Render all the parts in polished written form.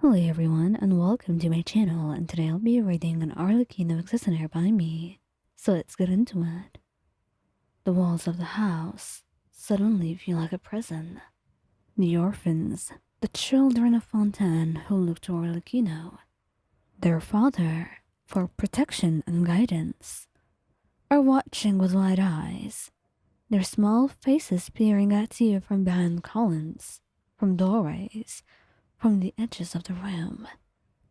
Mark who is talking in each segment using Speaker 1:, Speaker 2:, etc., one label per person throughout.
Speaker 1: Hello everyone and welcome to my channel, and today I'll be reading an Arlecchino listener by me. So let's get into it. The walls of the house suddenly feel like a prison. The orphans, the children of Fontaine who look to Arlecchino, their father, for protection and guidance, are watching with wide eyes, their small faces peering at you from behind columns, from doorways, from the edges of the room.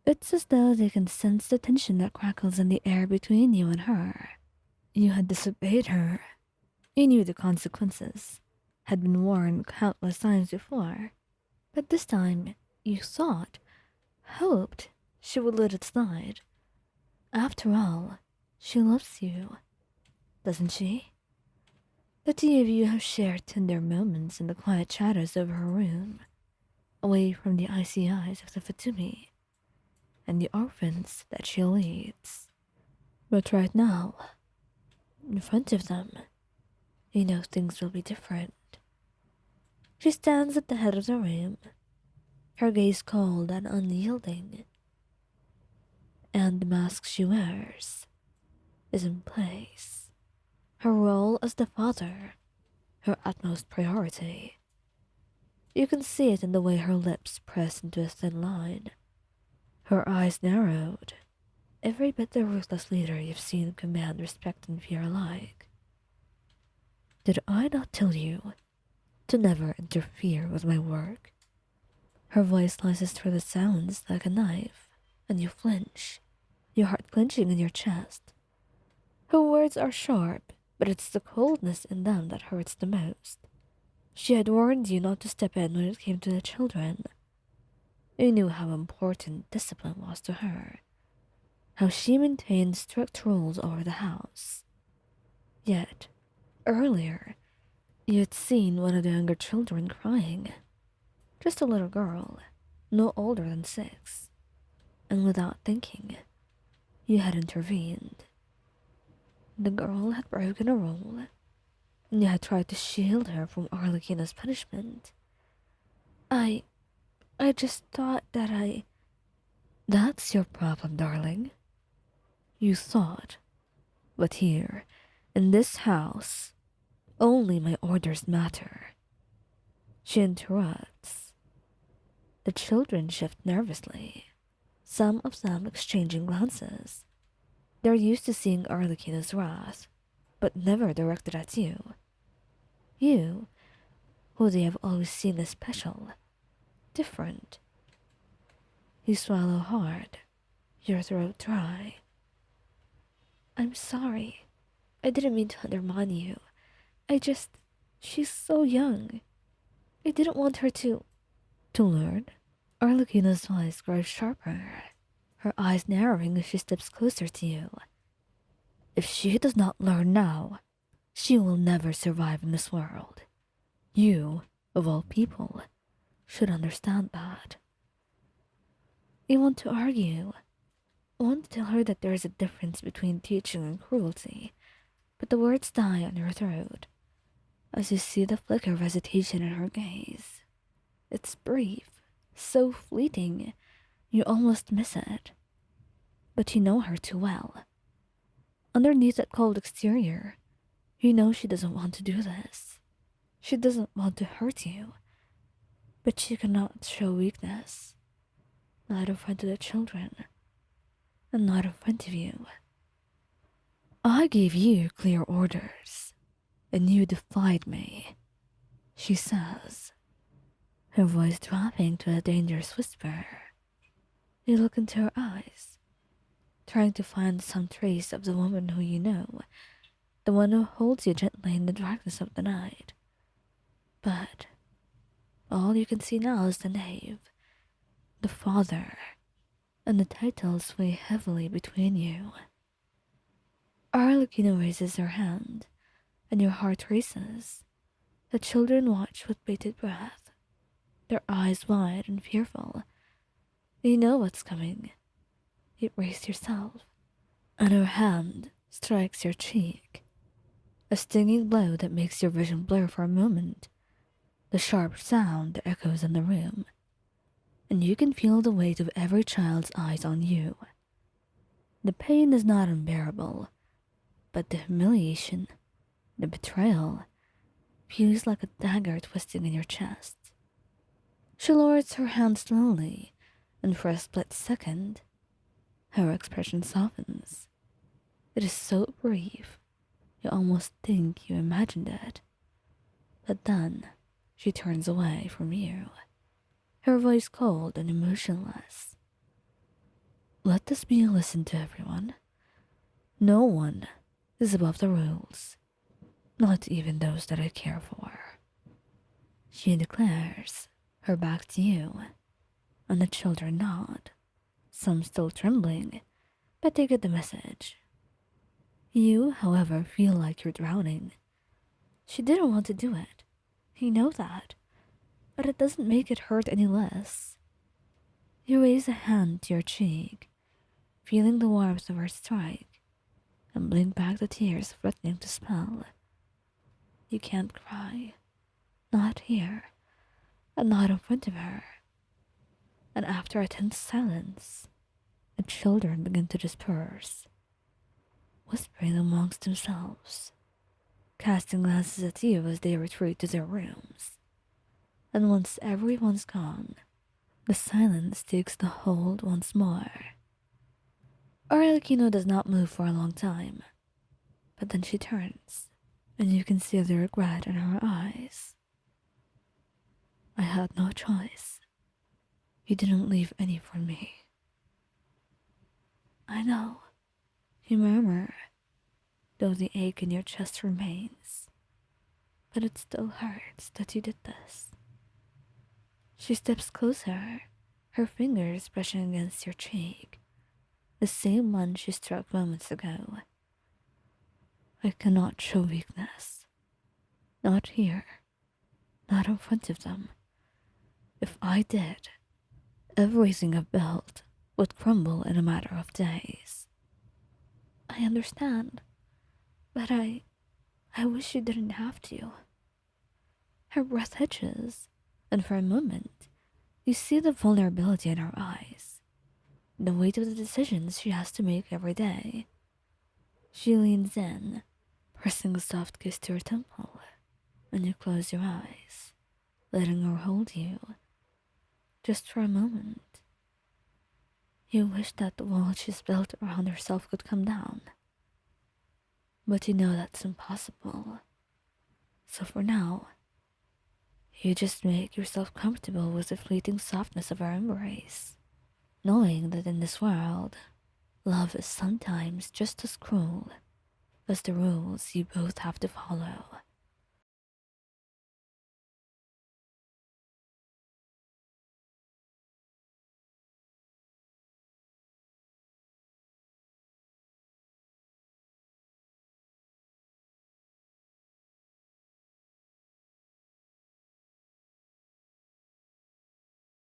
Speaker 1: It's as though they can sense the tension that crackles in the air between you and her. You had disobeyed her. You knew the consequences, had been warned countless times before, but this time you thought, hoped she would let it slide. After all, she loves you, doesn't she? The two of you have shared tender moments in the quiet shadows of her room, away from the icy eyes of the Fatumi and the orphans that she leads. But right now, in front of them, you know things will be different. She stands at the head of the room, her gaze cold and unyielding, and the mask she wears is in place. Her role as the father, her utmost priority. You can see it in the way her lips press into a thin line, her eyes narrowed, every bit the ruthless leader you've seen command respect and fear alike. Did I not tell you to never interfere with my work? Her voice slices through the sounds like a knife, and you flinch, your heart clenching in your chest. Her words are sharp, but it's the coldness in them that hurts the most. She had warned you not to step in when it came to the children. You knew how important discipline was to her, how she maintained strict rules over the house. Yet, earlier, you had seen one of the younger children crying. Just a little girl, no older than 6. And without thinking, you had intervened. The girl had broken a rule, and you had tried to shield her from Arlecchino's punishment. I just thought that That's your problem, darling. You thought. But here, in this house, only my orders matter. She interrupts. The children shift nervously, some of them exchanging glances. They're used to seeing Arlecchino's wrath, but never directed at you. You, who they have always seen as special, different. You swallow hard, your throat dry. I'm sorry. I didn't mean to undermine you. She's so young. I didn't want her to. To learn? Arlecchino's voice grows sharper, her eyes narrowing as she steps closer to you. If she does not learn now, she will never survive in this world. You, of all people, should understand that. You want to argue, want to tell her that there is a difference between teaching and cruelty, but the words die on your throat as you see the flicker of hesitation in her gaze. It's brief, so fleeting, you almost miss it. But you know her too well. Underneath that cold exterior, you know she doesn't want to do this. She doesn't want to hurt you, but she cannot show weakness, not in front of the children, and not in front of you. I gave you clear orders, and you defied me, she says, her voice dropping to a dangerous whisper. You look into her eyes, trying to find some trace of the woman who you know, the one who holds you gently in the darkness of the night. But all you can see now is the knave, the father, and the titles weigh heavily between you. Arlecchino raises her hand, and your heart races. The children watch with bated breath, their eyes wide and fearful. You know what's coming. You brace yourself, and her hand strikes your cheek, a stinging blow that makes your vision blur for a moment. The sharp sound echoes in the room, and you can feel the weight of every child's eyes on you. The pain is not unbearable, but the humiliation, the betrayal, feels like a dagger twisting in your chest. She lowers her hand slowly, and for a split second, her expression softens. It is so brief, you almost think you imagined it. But then, she turns away from you, her voice cold and emotionless. Let this be a lesson to everyone. No one is above the rules, not even those that I care for. She declares, her back to you, and the children nod, some still trembling, but they get the message. You, however, feel like you're drowning. She didn't want to do it. You know that, but it doesn't make it hurt any less. You raise a hand to your cheek, feeling the warmth of her strike, and blink back the tears threatening to spill. You can't cry. Not here, and not in front of her. And after a tense silence, the children begin to disperse, whispering amongst themselves, casting glances at you as they retreat to their rooms. And once everyone's gone, the silence takes the hold once more. Arlecchino does not move for a long time, but then she turns, and you can see the regret in her eyes. I had no choice. You didn't leave any for me. I know, you murmur, though the ache in your chest remains. But it still hurts that you did this. She steps closer, her fingers brushing against your cheek, the same one she struck moments ago. I cannot show weakness. Not here. Not in front of them. If I did, everything I've built would crumble in a matter of days. I understand, but I wish you didn't have to. Her breath hitches, and for a moment, you see the vulnerability in her eyes, the weight of the decisions she has to make every day. She leans in, pressing a soft kiss to her temple, and you close your eyes, letting her hold you, just for a moment. You wish that the wall she's built around herself could come down, but you know that's impossible. So for now, you just make yourself comfortable with the fleeting softness of our embrace, knowing that in this world, love is sometimes just as cruel as the rules you both have to follow.